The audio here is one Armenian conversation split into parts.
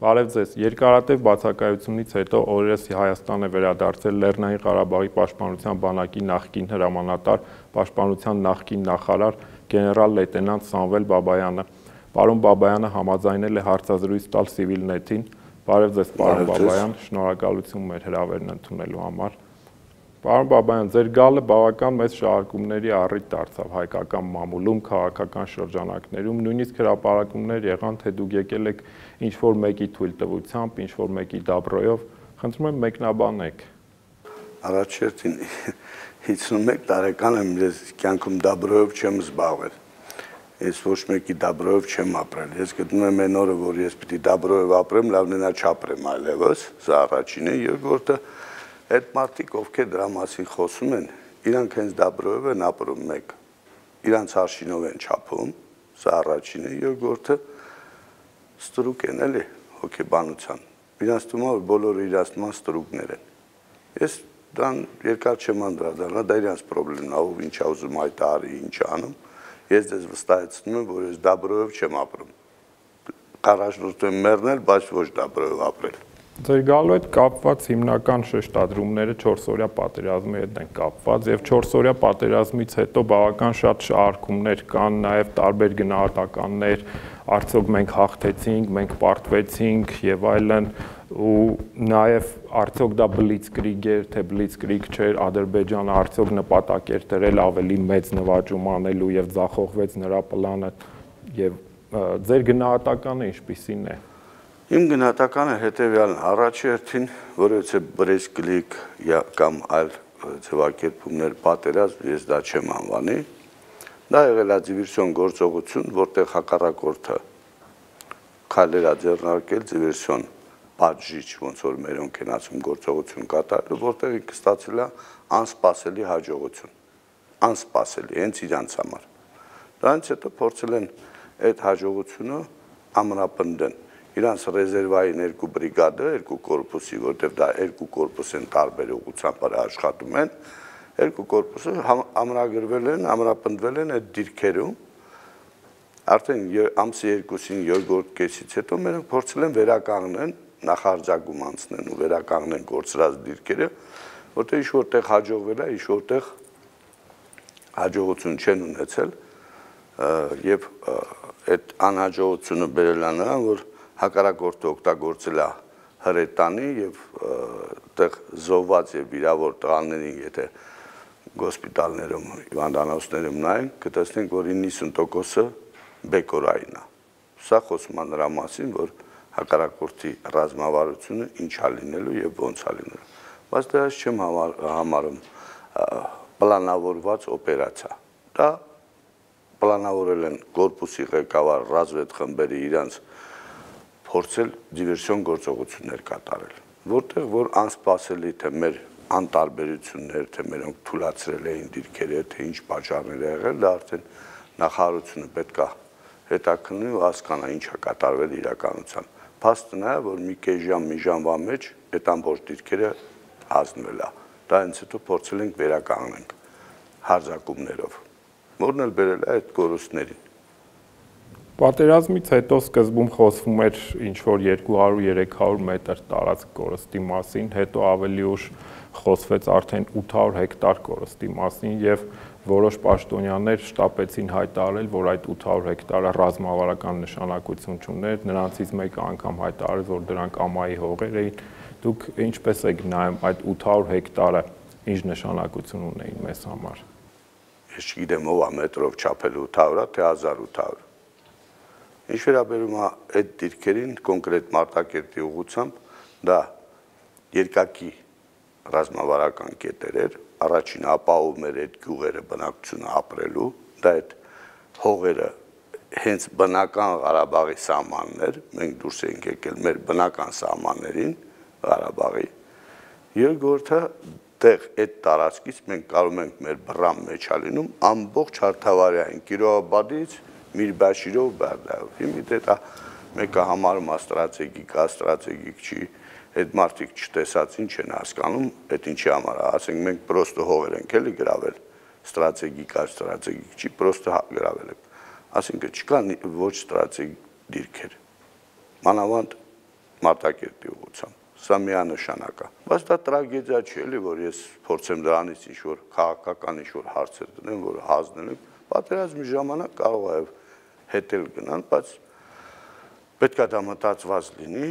Բարև ձեզ, երկարատև բացակայությունից հետո օրերս Հայաստան է վերադարձել Լեռնային Ղարաբաղի պաշտպանության բանակի նախկին հրամանատար, պաշտպանության նախկին նախարար գեներալ լեյտենանտ Սամվել Բաբայանը։ Պարոն Բաբայանը համաձայնել է հարցազրույց տալ Civilnet-ին։ Բարև ձեզ, պարոն Բաբայան, շնորհակալություն մեր հրավերն ընդունելու համար։ Պարոն Բաբայան, ձեր գալը բավական մեծ շահարկումների առիթ դարձավ հայկական մամուլում, քաղաքական շրջանակներում, նույնիսկ հրապարակումներ եղան, թե դուք եկել եք ինչ-որ մեկի թույլտվությամբ, ինչ-որ մեկի դաբրոյով, խնդրում եմ մեկնաբանեք։ Առաջերտին 51 տարեկան եմ, ես կյանքում դաբրոյով չեմ զբաղվել։ Ես ոչ մեկի դաբրոյով չեմ ապրել։ Ես գտնում եմ այն օրը, որ ես պիտի դաբրոյով ապրեմ, լավն է չապրեմ այլևս, սա առաջինը, երկրորդը այդ մարդիկ, ովքեր դրա մասին խոսում են, իրանք հենց դաբրոյով են ապրում մեկ, իրանց արշինով են չափում, սա առաջինը, երկրորդը ստրուկ են, էլի, հոգեբանության, իրանց թվում է, որ բոլորը իրանց նման ստրուկներ են, ես դրան երկար չեմ անդրադառնա, դա իրանց պրոբլեմն է, ով ինչ ուզում հայտարարի, ինչ անում, ես ձեզ վստահեցնում եմ, որ ես դաբրոյով չեմ ապրում, առաջնորդ եմ մեռնել, բայց ոչ դաբրոյով ապրել։ Ձեր գալու հետ կապված հիմնական շեշտադրումները 4-օրյա պատերազմի հետ են կապված եւ 4-օրյա պատերազմից հետո բավական շատ շահարկումներ կան, նաեւ տարբեր գնահատականներ, արդյոք մենք հաղթեցինք, մենք պարտվեցինք եւ այլն, ու նաեւ արդյոք դա բլիցկրիգ էր, թե բլիցկրիգ չէր, Ադրբեջանը արդյոք նպատակ էր դրել ավելի մեծ նվաճում անելու եւ ձախողվեց նրա պլանը եւ ձեր գնահատականը ինչպիսին է։ Իմ գնահատականը հետևյալն առաջերտին, որովհետև բրեզկլիկ կամ այլ ձևակերպումներ պատերազմ, ես դա չեմ անվանի, դա եղել է դիվերսիոն գործողություն, որտեղ հակառակորդը քայլեր է ձեռնարկել դիվերսիոն պատժիչ, ոնց որ մերոնք են ասում գործողություն կատարելու, որտեղ ինքը ստացել է անսպասելի հաջողություն, անսպասելի, հենց իրանց համար։ Դրանից հետո փորձել են այդ հաջողությունը ամրապնդեն։ Իրանց ռեզերվային երկու բրիգադը, երկու կորպուսի, որտեղ դա երկու կորպուս են տարբեր ուղղությամբ աշխատում են, երկու կորպուսը ամրագրվել են, ամրապնդվել են այդ դիրքերում, արդեն ամսի 2-ին երկրորդ կեսից հետո մենակ փորձել են վերականգնեն, նախարձակում անցնեն ու վերականգնեն կորցրած դիրքերը, որտեղ ինչ-որտեղ հաջողվել է, ինչ-որտեղ հաջողություն չեն ունեցել եւ այդ անհաջողությունը բերել է նրան, որ հակառակորդը օգտագործել է հրետանի եւ այդտեղ զոհված եւ վիրավոր տղաներին, եթե հոսպիտալներում, հիվանդանոցներում նայենք, կտեսնենք, որ 90%-ը բեկորային է։ Սա խոսում է նրա մասին, որ հակառակորդի ռազմավարությունը ինչ է լինելու եւ ոնց է լինելու։ Բայց դա չեմ համարում պլանավորված օպերացիա։ Դա պլանավորել են կորպուսի ղեկավար ռազմետ խմբերի իրանց փորձել դիվերսիոն գործողություններ կատարել, որտեղ որ անսպասելի թե մեր անտարբերություններ, թե մերոնք թուլացրել էին դիրքերը, թե ինչ պատճառներ է եղել, դա արդեն նախարարությունը պետք է հետաքննի ու հասկանա ինչ է կատարվել իրականության։ Փաստն է, որ մի կես ժամ, մի ժամվա մեջ այդ ամբողջ դիրքերը հանձնվել է։ Դա հենց հետո փորձել ենք վերականգնենք հարձակումներով, որն էլ բերել է այդ կորուստներին։ Պատերազմից հետո սկզբում խոսվում էր ինչ-որ 200-300 մետր տարածք կորստի մասին, հետո ավելի ուշ խոսվեց արդեն 800 հեկտար կորստի մասին եւ որոշ պաշտոնյաներ շտապեցին հայտարարել, որ այդ 800 հեկտարը ռազմավարական նշանակություն չուներ, նրանցից մեկը անգամ հայտարարեց, որ դրանք ամայի հողեր էին։ Դուք ինչպես եք նայում այդ 800 հեկտարը ինչ նշանակություն ունեին մեզ համար։ Ես չգիտեմ ով է մետրով չափել 800-ը, թե 1800։ Ինչ վերաբերում է այդ դիրքերին կոնկրետ Մարտակերտի ուղղությամբ, դա երկակի ռազմավարական կետեր էր, առաջին ապահովում էր այդ գյուղերը բնակչությունը ապրելու, դա այդ հողերը հենց բնական Ղարաբաղի սահմաններ, մենք դուրս ենք եկել մեր բնական սահմաններին Ղարաբաղի, երկրորդը տեղ այդ տարածքից մենք կարող ենք մեր բռան մեջ ալինում ամբողջ Հարթավարային Կիրովաբադից Միրբաշիրով Բաղդադով։ Հիմա դա մեկը համարում է ստրատեգիկ չի, այդ մարդիկ չտեսած ինչ են հասկանում, այդ ինչի համար է, ասենք մենք պրոստը հողեր ենք էլի գրավել, ստրատեգիկ չի, պրոստը գրավել ենք։ Ասենք չկան ոչ ստրատեգիկ դիրքեր։ Մանավանդ Մարտակերտի ուղղությամբ։ Սա միանշանակ է։ Բայց դա տրագեդիա չի, էլի, որ ես փորձեմ դրանից ինչ-որ քաղաքական ինչ-որ հարցեր դնեմ, որ հանձնեմ։ Պատերազմի ժամանակ կարող է հետել գնան, բայց պետք է դա մտածված լինի,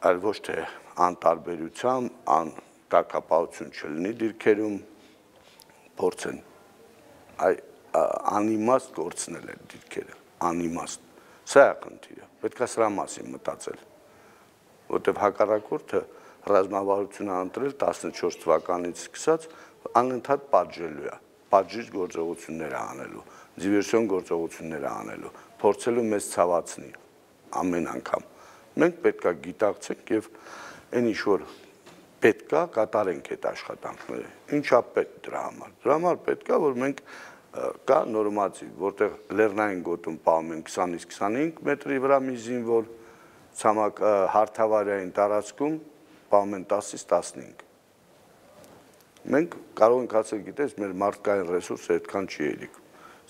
այլ ոչ թե անտարբերությամբ, տակապահություն չլինի դիրքերում, փորձեն անիմաստ կորցնել այդ դիրքերը, անիմաստ։ Սա է խնդիրը, պետք է սրա մասին մտածել, որտեղ հակառակորդը ռազմավարությունը ընտրել 14 թվականից սկսած անընդհատ պատժելու է, պատժիչ գործողություններ անելու, դիվերսիոն գործողություններ անելու, փորձելու մեզ ցավացնի ամեն անգամ։ Մենք պետք է գիտակցենք եւ այն ինչ որ պետք է կատարենք այդ աշխատանքները։ Ինչա պետք դրա համար։ Դրա համար պետք է որ մենք կա նորմատիվ, որտեղ լեռնային գոտում պահում են 20-ից 25 մետրի վրա մի զինվոր, ցամաք հարթավարային տարածքում պահում են 10-ից 15։ Մենք կարող ենք ասել, գիտես, մեր մարդկային ռեսուրսը այդքան չի ելիք։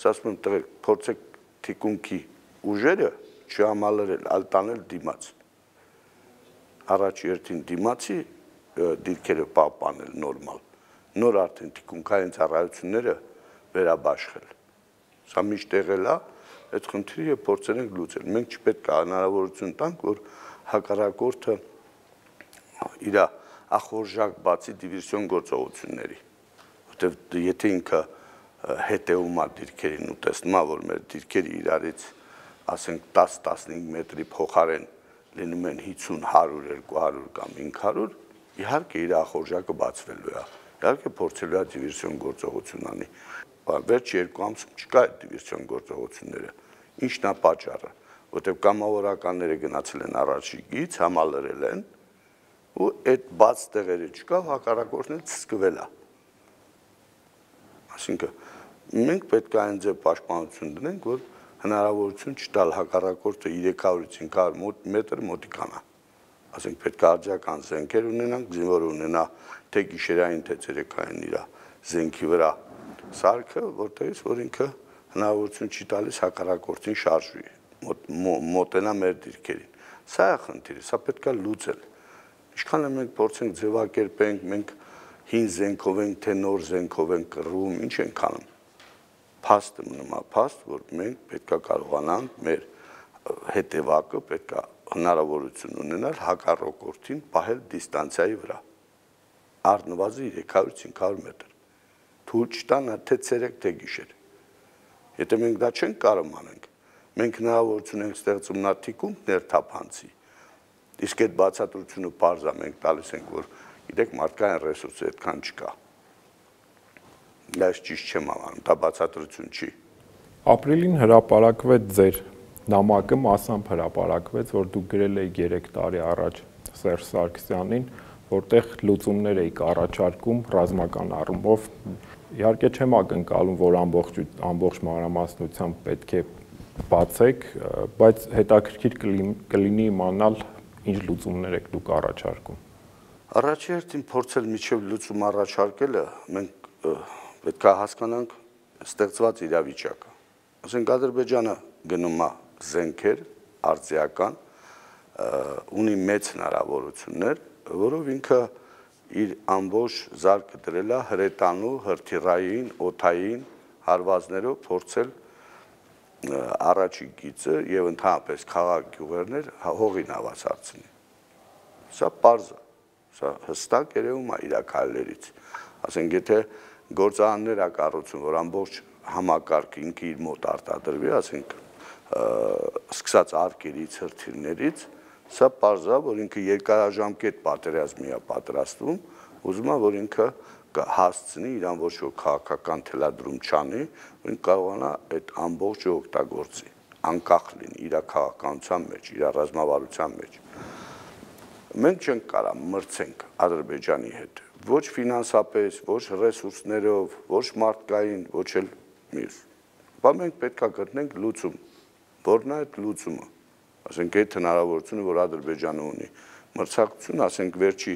Ասում եմ, տղերք, փորձեք թիկունքի ուժերը չհամալրել, այլ տանել դիմաց։ Առաջ երթին դիմացի դիրքերը պահպանել նորմալ։ Նոր արդեն թիկունքային ծառայությունները վերաբաշխել։ Սա միշտ եղել է, այդ խնդիրը փորձել ենք լուծել։ Մենք չպետք է հնարավորություն տանք, որ հակառակորդը իր ախորժակ բացի դիվերսիոն գործողությունների, որտեղ եթե ինքը հետևում է դիրքերին ու տեսնում է, որ մեր դիրքերը իրարից, ասենք 10-15 մետրի փոխարեն լինում են 50, 100, 200 կամ 500, իհարկե իր ախորժակը բացվելու է։ Իհարկե փորձելու է դիվերսիոն գործողություն անի։ Վերջ 2 ամսում չկա այդ դիվերսիոն գործողությունները։ Ինչն է պատճառը, որտեղ կամավորականները գնացել են առաջիկից, համալրել են, ու այդ բաց տեղերը չկա, հակառակորդն էլ ցսկվել է։ Այսինքն մենք պետք է այն ձև պաշտպանություն դնենք, որ հնարավորություն չտալ հակառակորդը 300-ից 500 մետր մոտիկանա։ Ասենք պետք է արձական զենքեր ունենանք, զինվոր ունենա թե գիշերային, թե ցերեկային իր զենքի վրա սարքը, որտեղից որ ինքը հնարավորություն չի տալիս հակառակորդին շարժվի, մոտենա մեր դիրքերին։ Սա է խնդիրը, սա պետք է լուծել։ Ինչքան մենք փորձենք ձևակերպենք, մենք հին զենքով ենք, թե նոր զենքով ենք կռվում, ինչ ենք անում։ Փաստը մնում է փաստ, որ մենք պետք է կարողանանք մեր հետևակը պետք է հնարավորություն ունենալ հակառակորդին պահել դիստանցիայի վրա։ Առնվազն 300-500 մետր։ Թույլ չտանա թե ցերեկ, թե գիշեր։ Եթե մենք դա չենք կարող անենք, մենք հնարավորություն ենք ստեղծում նա թիկունքներ թափանցի։ Իսկ այդ բացատրությունը բարձա մենք տալիս ենք, որ գիտեք, մարդկային ռեսուրսը այդքան չկա։ Դա ճիշտ չեմ անում, դա բացատրություն չի։ Ապրիլին հրապարակվեց ձեր նամակը, մասամբ հրապարակվեց, որ դուք գրել եք 3 տարի առաջ Սերժ Սարգսյանին, որտեղ լուծումներ եք առաջարկում ռազմական առումով։ Իհարկե չեմ ակնկալում, որ ամբողջ մանրամասնությամբ պետք է բացեք, բայց հետաքրքիր կլինի իմանալ ինչ լուծումներ եք դուք առաջարկում։ Առաջերտին փորձել միջև լուծում առաջարկելը մենք պետք է հասկանանք ստեղծված իրավիճակը։ Ասենք Ադրբեջանը գնում է զենքեր արձիական, ունի մեծ հնարավորություններ, որով ինքը իր ամբողջ զարկը դրել է հրետանու, հրթիռային, օդային հարվածներով փորձել առաջի գիծը եւ ընդհանրապես քաղաք գյուղերներ հողին հավասարցնի։ Սա պարզ է, սա հստակ երևում է իր քայլերից։ Ասենք եթե գործարաններ է կառուցում, որ ամբողջ համակարգը ինքը իր մոտ արտադրվի, ասենք սկսած արկերից, հրթիռներից, սա պարզ է, որ ինքը երկարաժամկետ պատերազմի է պատրաստվում, ուզում է, որ ինքը հասցնի իրան ոչ որ քաղաքական թելադրում չանի, որ ինքը կարողանա այդ ամբողջը օգտագործի, անկախ լինի իր քաղաքականության մեջ, իր ռազմավարության մեջ։ Մենք չենք կարող մրցենք Ադրբեջանի հետ, ոչ ֆինանսապես, ոչ ռեսուրսներով, ոչ մարդկային, ոչ էլ մյուս։ Բայց մենք պետք է գտնենք լուծում, որն է այդ լուծումը։ Ասենք այդ հնարավորությունը, որ Ադրբեջանը ունի մրցակցություն, ասենք վերջի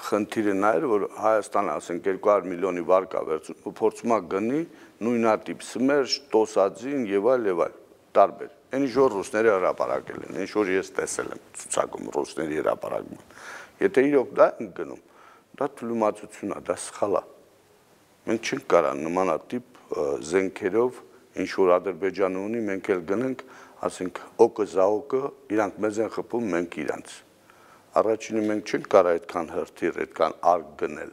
խնդիրը նա էր, որ Հայաստանը, ասենք 200 միլիոնի վարկ է վերցնում ու փորձում է գնի նույնատիպ Սմերջ, Տոսածին եւ այլ եւ այլ։ տարբեր։ Այն ինչ որ ռուսները հրապարակել են, ինչ որ ես տեսել եմ ցուցակում ռուսների հրապարակման։ Եթե իրոք դա են գնում, դա թլումացություն է, դա սխալ է։ Մենք չենք կարող նմանատիպ զենքերով ինչ որ Ադրբեջանը ունի, մենք էլ գնենք, ասենք օկը զաոկը, իրանք մեզ են խփում, մենք իրանց։ Առաջինը մենք չենք կարող այդքան հրթիռ, այդքան արկ գնել,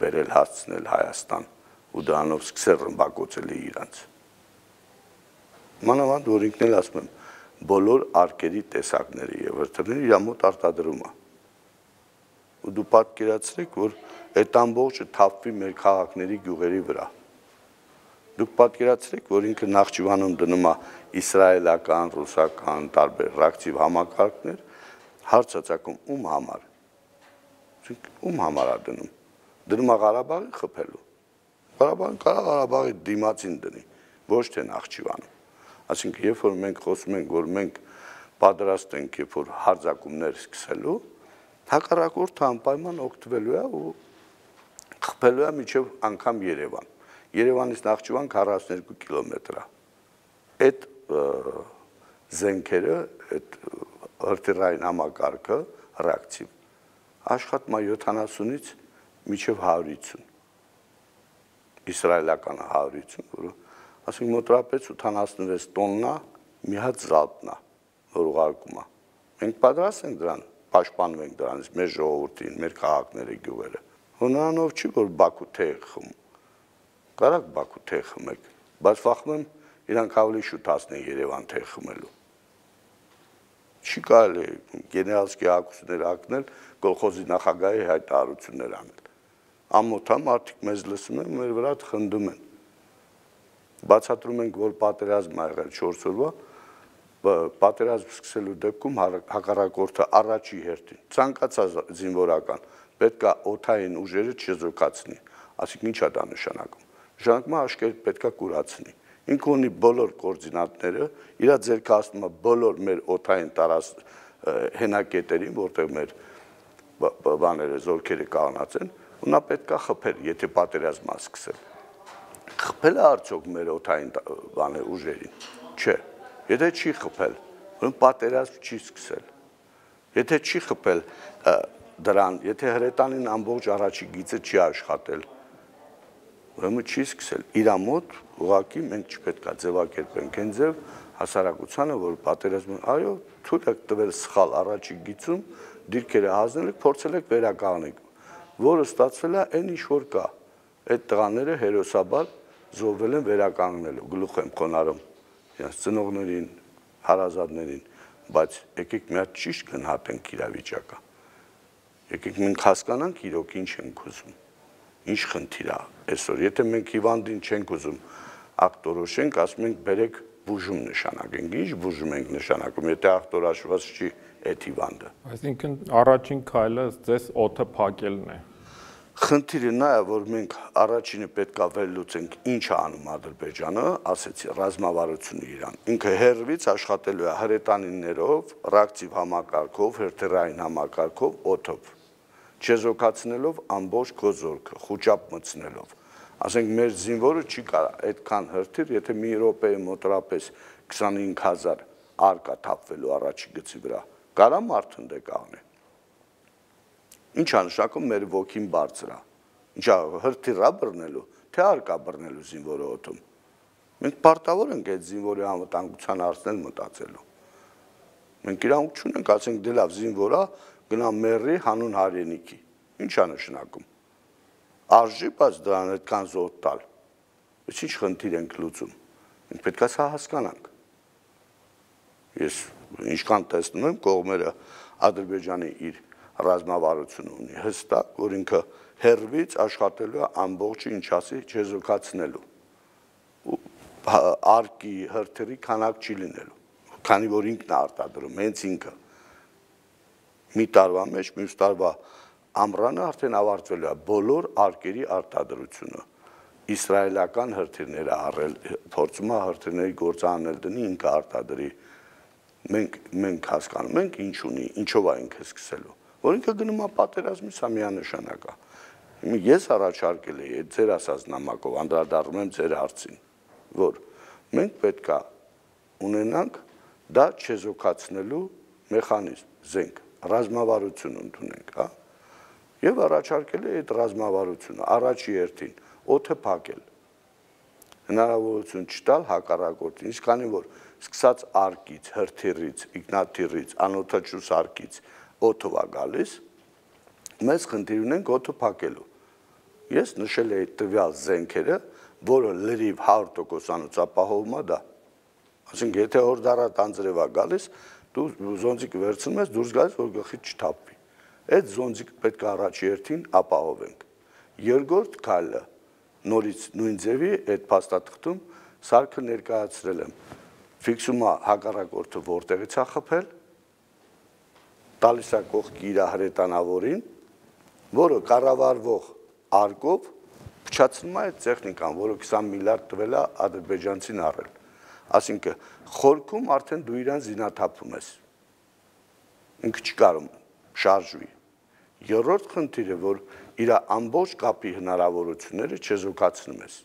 բերել հասցնել Հայաստան ու դրանով սկսել ռմբակոծել իրանց։ Մանավանդ որ ինքն էլ ասում եմ, բոլոր արկերի տեսակները եւ հրթիռները իր մոտ արտադրում է։ Ու դու պատկերացրեք, որ այդ ամբողջը թափվի մեր քաղաքների գյուղերի վրա։ Դուք պատկերացրեք, որ ինքը Նախճիվանում դնում է իսրայելական, ռուսական, տարբեր ռեակտիվ համակարգներ, հարց ծագում ում համար։ Ում համար է դնում։ Դնում է Ղարաբաղի խփելու։ Ղարաբաղը կարող Ղարաբաղի դիմացին դնի, ոչ թե Նախճիվանում։ Այսինքն, երբ որ մենք խոսում ենք, որ մենք պատրաստ ենք, երբ որ հարձակումներ սկսելու, հակառակորդը անպայման օգտվելու է ու խփելու է մինչև անգամ Երևան։ Երևանից Նախճիվան 42 կիլոմետր է։ Այդ զենքերը, այդ հրթիռային համակարգը ռեակտիվ աշխատում է 70-ից մինչև 150։ Իսրայելականը 150, որը ասենք մոտավորապես 86 տոննա մի հատ զալպն է, որ ուղարկում է։ Մենք պատրաստ ենք դրան, պաշտպանում ենք դրանից մեր ժողովրդին, մեր քաղաքները, գյուղերը։ Հոնանով չի որ Բաքու թեյ խմում։ Կարակ Բաքու թեյ խմեք, բայց վախում եմ իրանք ավելի շուտ հասնեն Երևան թեյ խմելու։ Չի կարելի գեներալսկի ակուսներ ակնել, կոլխոզի նախագահի հայտարարություններ անել։ Ամոթամ արդիկ մեզ լսում են, մեր վրա խնդում են։ Բացատրում ենք, որ պատերազմ ա եղել 4 օրվա, պատերազմ սկսելու դեպքում հակառակորդը առաջի հերթին ցանկացած զինվորական պետք է օդային ուժերը չեզոքացնի։ Այսինքն ինչ է դա նշանակում։ Նշանակում է աշկերտ պետք է կուրացնի։ Ինքը ունի բոլոր կոորդինատները, իր ձեռքը ասում է բոլոր մեր օդային հենակետերին, որտեղ մեր բաները զորքերը կանգնած են, ու նա պետք է խփել, եթե պատերազմ է սկսել։ Խփել է արդյոք մեր օդային բաներ ուժերին։ Չէ։ Եթե չի խփել, ուրեմն պատերազմ չի սկսել։ Եթե չի խփել դրան, եթե հրետանին ամբողջ առաջի գիծը չի աշխատել, ուրեմն չի սկսել։ Իր մոտ ուղղակի մենք չպետք է ձևակերպենք այն ձև հասարակությանը, որ պատերազմը, այո, թույլ եք տվել սխալ առաջի գիծում, դիրքերը հանձնել եք, փորձել եք վերականգնել, որը ստացվել է այն ինչ որ կա։ Այդ տղաները հերոսաբար զոհվել են վերականգնելու, գլուխ եմ խոնարհում իրենց ծնողներին, հարազատներին, բայց եկեք մի հատ ճիշտ գնահատենք իրավիճակը։ Եկեք մենք հասկանանք իրոք ինչ ենք ուզում։ Ինչ խնդիր է այսօր։ Եթե մենք հիվանդին չենք ուզում ակտորոշենք, ասում ենք բերեք բուժում նշանակենք։ Ինչ բուժում ենք նշանակում, եթե ակտորաշված չի այդ հիվանդը։ Այսինքն առաջին քայլը ձեզ օդը փակելն է։ Խնդիրը նա է, որ մենք առաջինը պետք է վերլուծենք ինչ է անում Ադրբեջանը, ասեցի, ռազմավարությունը իրան։ Ինքը հերվից աշխատելու է հրետանիներով, ռեակտիվ համակարգով, հրթիռային համակարգով, օդով, չեզոքացնելով ամբողջ գոզորքը, խուճապ մտցնելով։ Ասենք մեր զինվորը չի կարող այդքան հրթիռ, եթե մի րոպեի մոտավորապես 25000 արկա թափվելու առաջի գծի վրա, կարա մարդը կաղնի։ Ինչ է նշանակում մեր ոգին բարձր է։ Ինչ է հրթիռ բռնելու, թե արկա բռնելու զինվորը օդում։ Մենք պարտավոր ենք այդ զինվորի անվտանգության հարցնել մտածելու։ Մենք իրավունք չունենք, ասենք դե լավ զինվորա գնա մեռի հանուն հայրենիքի։ Ինչ է նշանակում։ Արժի բայց դրան այդքան զոհ տալ։ Բայց ինչ խնդիր ենք լուծում։ Մենք պետք է սա հասկանանք։ Ես ինչքան տեսնում եմ կողմերը Ադրբեջանի իր ռազմավարություն ունի հստակ, որ ինքը հերվից աշխատելու է ամբողջը ինչ ասի չեզոքացնելու։ Արկի հրթիռի քանակ չի լինելու, քանի որ ինքն է արտադրում, հենց ինքը։ Մի տարվա մեջ, մյուս տարվա ամռանը արդեն ավարտվելու է բոլոր արկերի արտադրությունը։ Իսրայելական հրթիռները առել, փորձում է հրթիռների գործանել դնի, ինքը արտադրի։ Մենք հասկանում ենք ինչ ունի, ինչով է ինքը սկսելու։ Որ ինքը գնում է պատերազմի, սա միանշանակ է։ Ես առաջարկել եի այդ ձեր ասած նամակով, անդրադառնում եմ ձեր հարցին, որ մենք պետք է ունենանք դա չեզոքացնելու մեխանիզմ, զենք, ռազմավարություն ընդունենք, հա։ Եվ առաջարկել է այդ ռազմավարությունը առաջի հերթին օդը փակել։ Հնարավորություն չտալ հակառակորդին, իսկ քանի որ սկսած արկից, հրթիռից, ինքնաթիռից, անօդաչու սարքից օդով է գալիս, մեծ խնդիր ունենք օդը փակելու։ Ես նշել եմ տվյալ զենքերը, որը լրիվ 100%-անոց ապահովում է դա։ Այսինքն, եթե հորդառատ անձրև է գալիս, դու զոնտիկը վերցնում ես, դուրս գալիս, որ գլխից չթափվի։ Այդ զոնտիկը պետք է առաջի հերթին ապահովենք։ Երկրորդ քայլը նորից նույն ձևի այդ փաստաթղթում սարքը ներկայացրել եմ։ Ֆիքսում է հակառակորդը որտեղից է խփել, տալիս է կողքի իր հրետանավորին, որը կառավարվող արկով փչացնում է այդ տեխնիկան, որը 20 միլիարդ տվել է ադրբեջանցին առել։ Այսինքն, խորքում արդեն դու իրան զինաթափում ես։ Ինքը չի կարող շարժվի։ Երրորդ խնդիրը, որ իր ամբողջ կապի հնարավորությունները չեզոքացնում ես։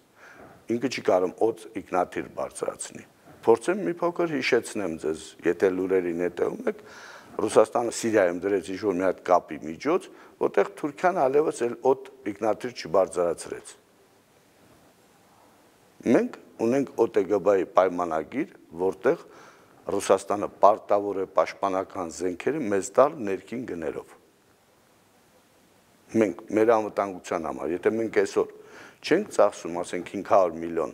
Ինքը չի կարող օդ ինքնաթիռ բարձրացնի։ Փորձեմ մի փոքր հիշեցնեմ ձեզ, եթե լուրերին հետևում եք, Ռուսաստանը Սիրիայում դրեց ինչ-որ մի հատ կապի միջոց, որտեղ Թուրքիան այլևս էլ օդ ինքնաթիռ չբարձրացրեց։ Մենք ունենք ՕՏԳԲ-ի պայմանագիր, որտեղ Ռուսաստանը պարտավոր է պաշտպանական զենքերը մեզ տալ ներքին գներով։ Մենք մեր անվտանգության համար, եթե մենք այսօր չենք ծախսում, ասենք 500 միլիոն,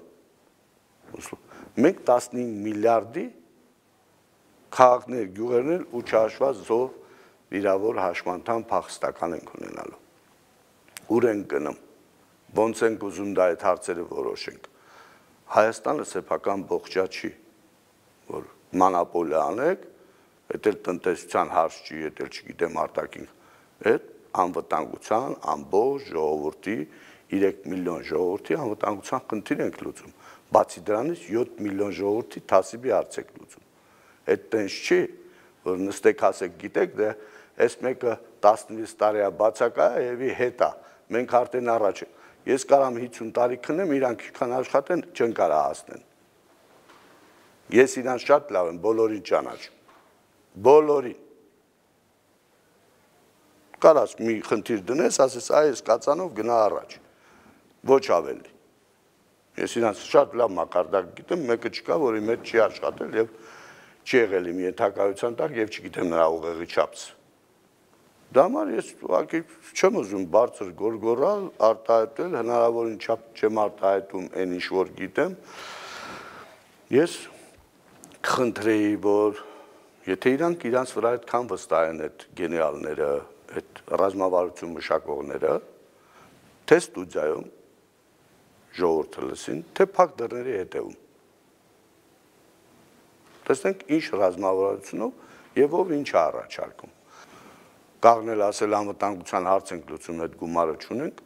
մենք 15 միլիարդի քաղաքներ, գյուղերներ ու չհաշված զոհ վիրավոր հաշմանդամ փախստական ենք ունենալու։ Ուր ենք գնում, ոնց ենք ուզում դա այդ հարցերը որոշենք։ Հայաստանը սեփական բողջա չի, որ մանապոլիա անեք, դա էլ տնտեսության հարց չի, դա էլ չգիտեմ արտաքին, այդ անվտանգության ամբողջ ժողովրդի 3 միլիոն ժողովրդի անվտանգության խնդիր ենք լուծում։ Բացի դրանից 7 միլիոն ժողովրդի թասիբի հարց եք լուծում։ Այդ տենց չի, որ նստեք ասեք, գիտեք, դե այս մեկը 16 տարի է բացակա է եւ հետ է։ Մենք արդեն առաջ ենք։ Ես կարամ 50 տարի քնեմ, իրանք ինչքան աշխատեն, չեն կարա հասնեն։ Ես իրանք շատ լավ եմ, բոլորին ճանաչում։ Բոլորին։ Կարաս մի խնդիր դնես, ասես, այս կացանով գնա առաջ։ Ոչ ավելի։ Ես իրանք շատ լավ մակարդակ գիտեմ, մեկը չկա, որի մեջ չի աշխատել եւ չի եղել իմ ենթակայության տակ եւ չգիտեմ նրա ուղեղի չափսը։ Դա համար ես ուղղակի չեմ ուզում բարձր գորգորալ, արտահայտել, հնարավորին չափ չեմ արտահայտում այն ինչ որ գիտեմ։ Ես խնդրեի, որ եթե իրանք իրանց վրա այդքան վստահ են այդ գեներալները, այդ ռազմավարություն մշակողները, թե ստուդիայում ժողովուրդը լսին, թե փակ դռների հետևում։ Տեսնենք ինչ ռազմավարությունով եւ ով ինչ է առաջարկում։ Կաղնել ասել անվտանգության հարց ենք լուծում, այդ գումարը չունենք,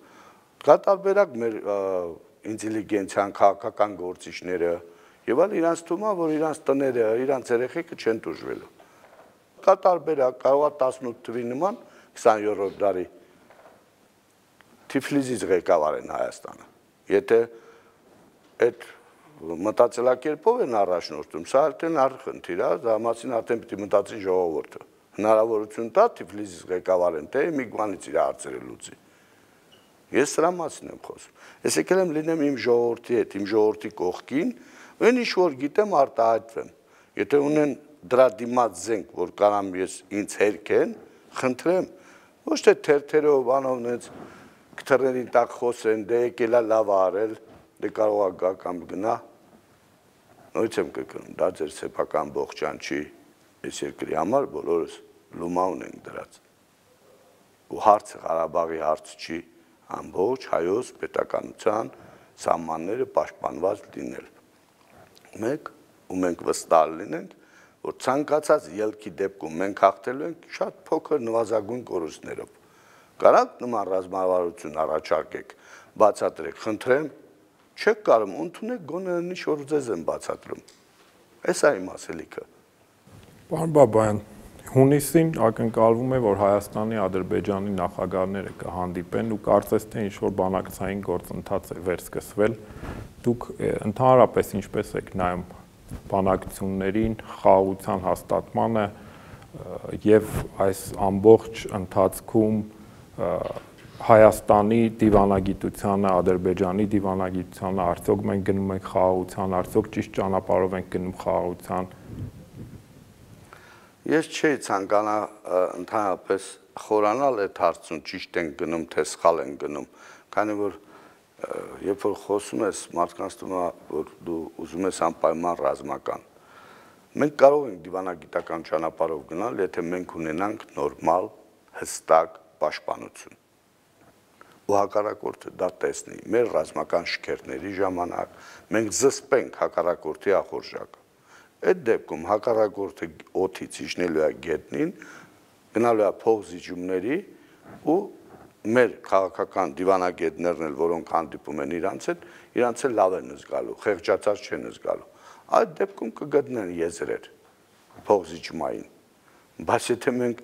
կա տարբերակ մեր ինտելիգենցիան, քաղաքական գործիչները եւ այլ իրանց թվում է, որ իրանց տները, իրանց երեխեքը չեն դժվելու։ Կա տարբերակ, կարող է 18 թվի նման 20-րդ դարի Թիֆլիսից ղեկավար են Հայաստանը։ Եթե այդ մտածելակերպով են առաջնորդում, սա արդեն արխնդիր է, դա մասին արդեն պիտի մտածի ժողովուրդը։ Հնարավորություն տա Թիֆլիսից ղեկավար են, թե մի բանից իր հարցերը լուծի։ Ես սրա մասին եմ խոսում։ Ես եկել եմ լինեմ իմ ժողովրդի հետ, իմ ժողովրդի կողքին, այն ինչ որ գիտեմ արտահայտվեմ։ Եթե ունեն դրա դիմաց զենք, որ կարամ ես ինձ հերքեն, խնդրեմ, ոչ թե թերթերով անովնից կթռներին տակ խոսեն, դե եկելա լավ արել, դե կարող է գա կամ գնա։ Նույնիսկ եմ կգնում, դա ձեր սեփական ողջան չի, այս երկրի համար բոլորս լումա ունենք դրած։ Ու հարցը Ղարաբաղի հարց չի, ամբողջ հայոց պետականության սահմանները պաշտպանված լինել։ Մեկ ու մենք վստահ լինենք, որ ցանկացած ելքի դեպքում մենք հաղթելու ենք շատ փոքր նվազագույն կորուստներով։ Կարանք նման ռազմավարություն առաջարկեք, բացատրեք, խնդրեմ, չեք կարող, ընդունեք գոնե ինչ որ ձեզ են բացատրում։ Էս է իմ ասելիքը։ Պարոն Բաբայան, հունիսին ակնկալվում է, որ Հայաստանի, Ադրբեջանի նախագահները կհանդիպեն ու կարծես թե ինչ-որ բանակցային գործընթաց է վերսկսվել։ Դուք ընդհանրապես ինչպես եք նայում բանակցություններին, խաղաղության հաստատմանը եւ այս ամբողջ ընթացքում Հայաստանի դիվանագիտությանը, Ադրբեջանի դիվանագիտությանը, արդյոք մենք գնում ենք խաղաղության, արդյոք ճիշտ ճանապարհով ենք գնում խաղաղության։ Ես չէի ցանկանա ընդհանրապես խորանալ այդ հարցում ճիշտ ենք գնում, թե սխալ ենք գնում, քանի որ երբ որ խոսում ես մարդկանց թվում է, որ դու ուզում ես անպայման ռազմական։ Մենք կարող ենք դիվանագիտական ճանապարհով գնալ, եթե մենք ունենանք նորմալ, հստակ պաշտպանություն։ Ու հակառակորդը դա տեսնի մեր ռազմական շքերթների ժամանակ, մենք զսպենք հակառակորդի ախորժակը։ Այդ դեպքում հակառակորդը օդից իջնելու է գետնին, գնալու է փողզիջումների ու մեր քաղաքական դիվանագետներն էլ, որոնք հանդիպում են իրանց էլ լավ են զգալու, խեղճացած չեն զգալու։ Այդ դեպքում կգտնեն եզրեր փողզիջումային։ Բայց եթե մենք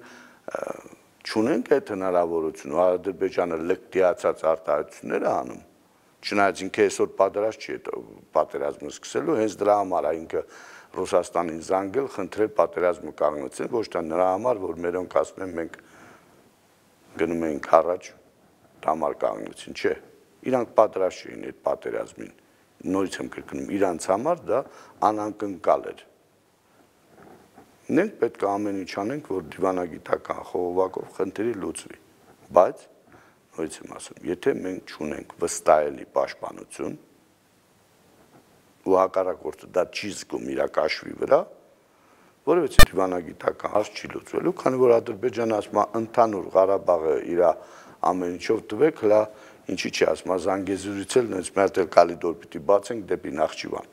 չունենք այդ հնարավորությունը, Ադրբեջանը լկտիացած արտահայտություններ է անում, չնայած ինքը այսօր պատրաստ չի պատերազմը սկսելու, հենց դրա համար է ինքը Ռուսաստանին զանգել, խնդրել պատերազմը կանգնեցնել, ոչ թե նրա համար, որ մերոնք ասում են մենք գնում ենք առաջ, համար կանգնեցին, չէ։ Իրանք պատրաստ չէին այդ պատերազմին։ Նորից եմ կրկնում, իրանց համար դա անանկնկալ էր։ Մենք պետք է ամեն ինչ անենք, որ դիվանագիտական խողովակով խնդիրը լուծվի, բայց նորից եմ ասում, եթե մենք չունենք վստահելի պաշտպանություն, ու հակառակորդը դա չի զգում իր կաշվի վրա, որովհետեւ դիվանագիտական հարց չի լուծվելու, քանի որ Ադրբեջանը ասում է ընդհանուր Ղարաբաղը իր ամեն ինչով տվեք, հլա ինչի՞ չի ասում, Զանգեզուրից էլ նենց մի հատ էլ կալիդոր պիտի բացենք դեպի Նախճիվան։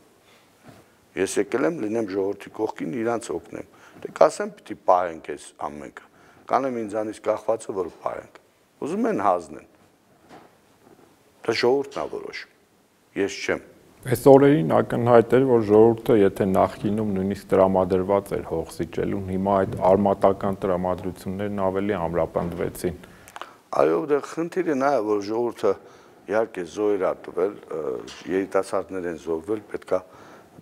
Ես եկել եմ լինեմ ժողովրդի կողքին, իրանց օգնեմ։ Դե կասեմ պիտի պահենք այս ամենը։ Կանեմ ինձանից կախվածը, որ պահենք։ Ուզում են հանձնեն։ Դա ժողովուրդն է որոշում։ Ես չեմ։ Այս օրերին ակնհայտ էր, որ ժողովուրդը, եթե նախկինում նույնիսկ տրամադրված էր հող սիճելուն, հիմա այդ արմատական տրամադրություններն ավելի ամրապնդվեցին։ Այո, դա խնդիրը նա է, որ ժողովուրդը իհարկե զոհեր է տվել, երիտասարդներ են զոհվել, պետքա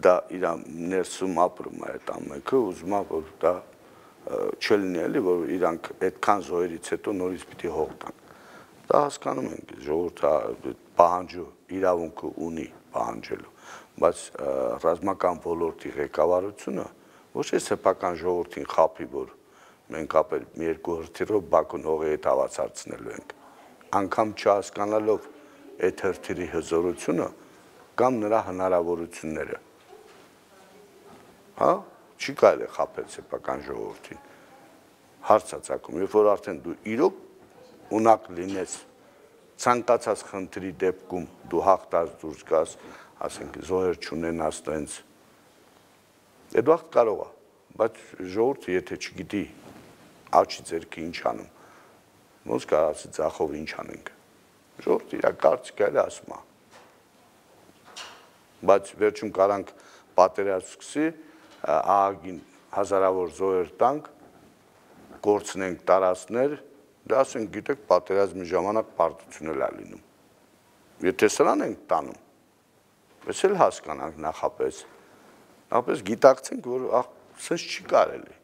դա իր ներսում ապրում է այդ ամենը, ուզում է, որ դա չլինի էլի, որ իրանք այդքան զոհերից հետո նորից պիտի հող տան։ Դա հասկանում ենք, ժողովուրդը պահանջը իրավունքը ունի պահանջելու, բայց ռազմական ոլորտի ղեկավարությունը ոչ թե սեփական ժողովրդին խափի, որ մենք ապել մի երկու հրթիռով Բաքուն հողի հետ հավասարցնելու ենք, անգամ չհասկանալով այդ հրթիռի հզորությունը կամ նրա հնարավորությունները, հա, չի կարելի խափել սեփական ժողովրդին, հարց է ծագում, երբ որ արդեն դու իրոք ունակ լինես ցանկացած խնդրի դեպքում դու հաղթած դուրս գաս, ասենք զոհեր չունենաս տենց, այդ վաղտ կարող է, բայց ժողովուրդը եթե չգիտի աչի ձեռքը ինչ անում, ոնց կարող ասի ձախով ինչ անենք, ժողովուրդը իր կարծիքը էլ ասում է, բայց վերջում կարանք պատերազմ սկսի, ԱԱԳ-ին հազարավոր զոհեր տանք, կորցնենք տարածքներ, դա ասենք գիտեք պատերազմի ժամանակ պարտություն էլ է լինում։ Եթե սրան ենք տանում, ես էլ հասկանանք նախապես գիտակցենք, որ սենց չի կարելի։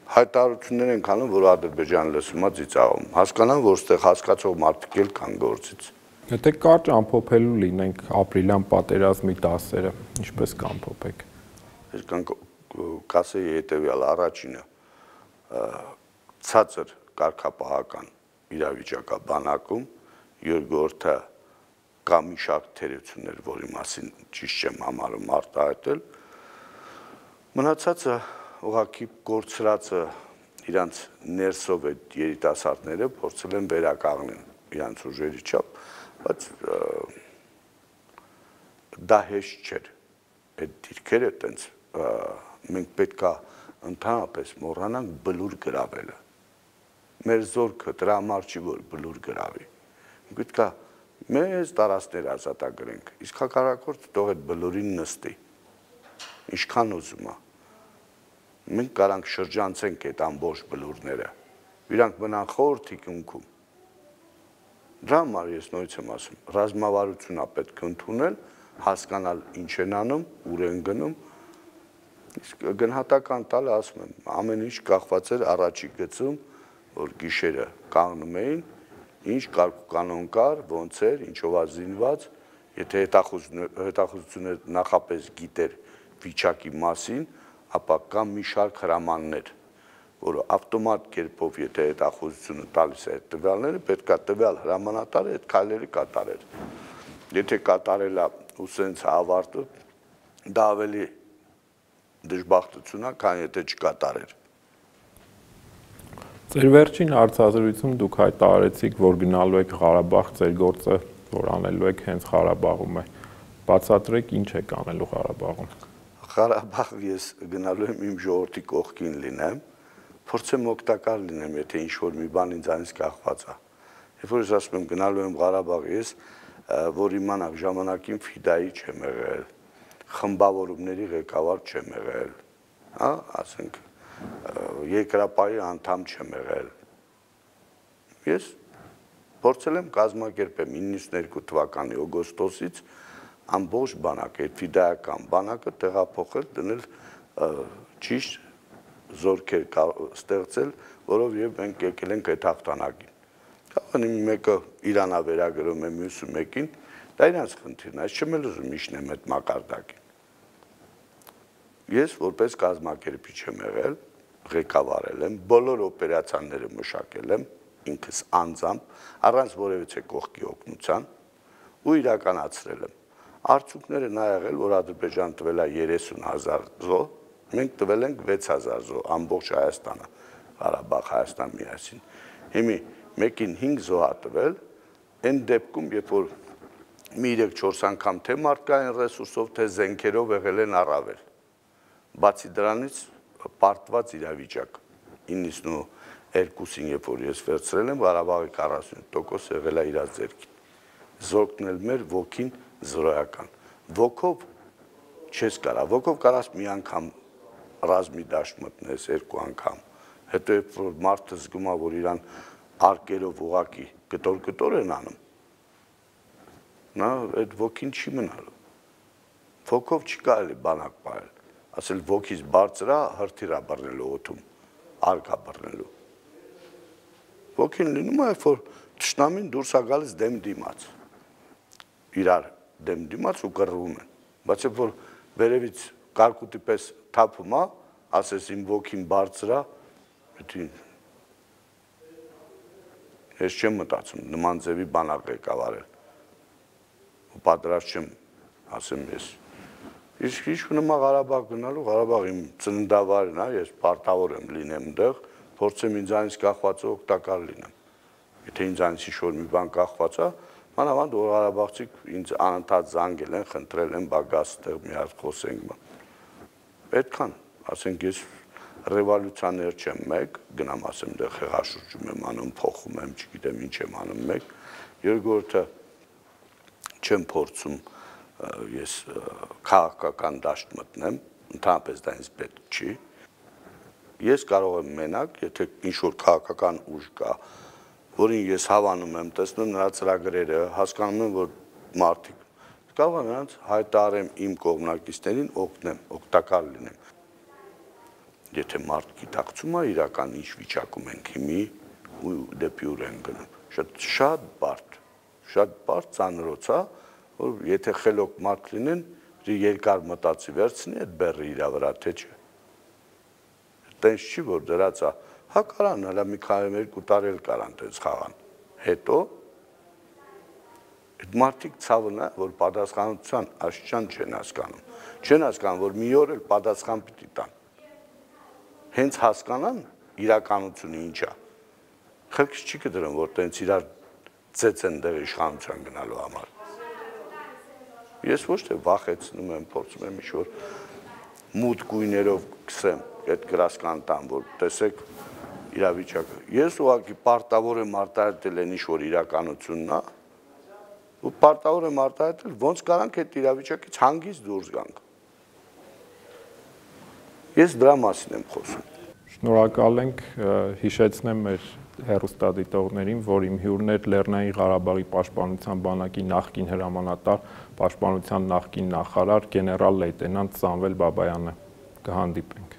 Հայտարարություններ ենք անում, որ Ադրբեջանը լսում է ծիծաղում, հասկանան, որ ստեղ հասկացող մարդիկ էլ կան գործից։ Եթե կարճ ամփոփելու լինենք ապրիլյան պատերազմի դասերը, ինչպես կամփոփեք։ Ես կասեի հետևյալ առաջինը ցածր կարգապահական իրավիճակա բանակում, երկրորդը կա մի շարք թերություններ, որի մասին ճիշտ չեմ համարում արտահայտել, մնացածը ուղղակի կորցրածը իրանց ներսով այդ երիտասարդները փորձել են վերականգնել իրանց ուժերի չափ, բայց դա հեշտ չէր, այդ դիրքերը տենց մենք պետք է ընդհանրապես մոռանանք բլուր գրավելը։ Մեր զորքը դրա համար չի, որ բլուր գրավի։ Պետք է մեծ տարածքներ ազատագրենք, իսկ հակառակորդը թող այդ բլուրին նստի, ինչքան ուզում է։ Մենք կարանք շրջանցենք այդ ամբողջ բլուրները, իրանք մնան խորթ թիկունքում։ Դրա համար ես նույնից եմ ասում, ռազմավարություն է պետք ընդունել, հասկանալ ինչ են անում, ուր են գնում, իսկ գնահատական տալը ասում եմ, ամեն ինչ կախված էր առաջի գծում, որ գիշերը կանգնում էին, ինչ կարգուկանոն կար, ոնց էր, ինչով է զինված, եթե հետախուզությունը նախապես գիտեր վիճակի մասին, ապա կա մի շարք հրամաններ, որը ավտոմատ կերպով եթե հետախուզությունը տալիս է այդ տվյալները, պետք է տվյալ հրամանատարը այդ քայլերը կատարեր։ Եթե կատարել է ու սենց ավարտը, դա ավելի դժբախտություն է, քան եթե չկատարեր։ Ձեր վերջին հարցազրույցում դուք հայտարարեցիք, որ գնալու եք Ղարաբաղ, ձեր գործը, որ անելու եք հենց Ղարաբաղում է։ Բացատրեք ինչ եք անելու Ղարաբաղում։ Ղարաբաղ ես գնալու եմ իմ ժողովրդի կողքին լինեմ, փորձեմ օգտակար լինեմ, եթե ինչ-որ մի բան ինձանից կախված է։ Երբ որ ես ասում եմ գնալու եմ Ղարաբաղ, ես որ իմանաք ժամանակին ֆիդայի չեմ եղել, խմբավորումների ղեկավար չեմ եղել, հա, ասենք երկրապահի անդամ չեմ եղել։ Ես փորձել եմ կազմակերպեմ 92 թվականի օգոստոսից ամբողջ բանակը, այդ ֆիդայական բանակը տեղափոխել, դնել ճիշտ զորքեր ստեղծել, որով եւ մենք եկել ենք այդ հաղթանակին։ Կարող է մեկը Իրանա վերագրում է մյուսը մեկին, դա իրանց խնդիրն է, ես չեմ ուզում իջնեմ այդ մակարդակին։ Ես որպես կազմակերպիչ եմ եղել, ղեկավարել եմ, բոլոր օպերացիաները մշակել եմ, ինքս անձամբ, առանց որևիցե կողքի օգնության ու իրականացրել եմ։ Արդյունքները նա եղել, որ Ադրբեջան տվել է 30,000 զոհ, մենք տվել ենք 6,000 զոհ, ամբողջ Հայաստանը, Ղարաբաղ, Հայաստան միասին։ Հիմա մեկին 5 զոհ է տվել, այն դեպքում, երբ որ մի 3-4 անգամ թե մարդկային ռեսուրսով, թե զենքերով եղել են առավել։ Բացի դրանից պարտված իրավիճակ 92-ին, երբ որ ես վերցրել եմ, Ղարաբաղի 40% եղել է իր ձեռքին։ Զորքն էլ մեր ոգին զրոյական։ Ոգով չես կարա, ոգով կարաս մի անգամ ռազմի դաշտ մտնես, 2 անգամ, հետո երբ որ մարդը զգում է, որ իրան արկերով ուղակի կտոր են անում, նա այդ ոգին չի մնալու։ Ոգով չի կարելի բանակ պահել, ասել ոգից բարձր է, հրթիռ է բռնելու օդում, արկա բռնելու։ Ոգին լինում է, որ թշնամին դուրս է գալիս դեմ դիմաց, իրար դեմ դիմաց ու կռվում են, բայց երբ որ վերևից կարկուտի պես թափում է, ասես իմ ոգին բարձր է, ես չեմ մտածում նման ձևի բանակ ղեկավարել, ու պատրաստ չեմ, ասեմ ես, իսկ ինչ նմա Ղարաբաղ գնալու, Ղարաբաղ իմ ծննդավայրն է, ես պարտավոր եմ լինեմ դեղ, փորձեմ ինձանից կախվածը օգտակար լինեմ, եթե ինձանից ինչ-որ մի բան կախված է, մանավանդ որ Ղարաբաղցիք ինձ անընդհատ զանգել են, խնդրել են, բա գաս տեղ մի հատ խոսենք, պետքան, ասենք ես ռևոլյուցիաներ չեմ մեկ, գնամ ասեմ դեղ խեղաշրջում եմ անում, փոխում եմ, չգիտեմ ինչ եմ անում մեկ, երկրորդը չեմ փորձում ես քաղաքական դաշտ մտնեմ, ընդհանրապես դա ինձ պետք չի, ես կարող եմ մենակ, եթե ինչ-որ քաղաքական ուժ կա, որին ես հավանում եմ, տեսնում նրա ծրագրերը, հասկանում եմ, որ մարդիկ կարող եմ նրանց հայտարարեմ իմ կողմնակիցներին օգնեմ, օգտակար լինեմ։ Եթե մարդ գիտակցում է իրական ինչ վիճակում ենք հիմի ու դեպի ուր են գնում, շատ բարդ ծանրոց է, որ եթե խելոք մարդ լինեն, երկար մտածի վերցնի այդ բեռը իրա վրա, թե չէ։ Տենց չի, որ դրած է, հա կարան, հələ մի քանի 2 տարի էլ կարան տենց խաղան, հետո այդ մարդիկ ցավն է, որ պատասխանատվության աշճան չեն հասկանում, որ մի օր էլ պատասխան պիտի տան, հենց հասկանան իրականությունը ինչ է, խելքից չի կտրում, որ տենց իրար ծեց են դեղ իշխանության գնալու համար, ես ոչ թե վախեցնում եմ, փորձում եմ ինչ-որ մութ գույներով կսեմ, այդ գրասկան տամ, որ տեսեք իրավիճակը, ես ուղղակի պարտավոր եմ արտահայտել են ինչ-որ իրականությունն է, ու պարտավոր եմ արտահայտել, ոնց կարանք այդ իրավիճակից հանգիստ դուրս գանք։ Ես դրա մասին եմ խոսում։ Շնորհակալ ենք, հիշեցնեմ մեր հեռուստադիտողներին, որ իմ հյուրն էր Լեռնային Ղարաբաղի պաշտպանության բանակի նախկին հրամանատար, պաշտպանության նախկին նախարար գեներալ լեյտենանտ Սամվել Բաբայանը։ Կհանդիպենք։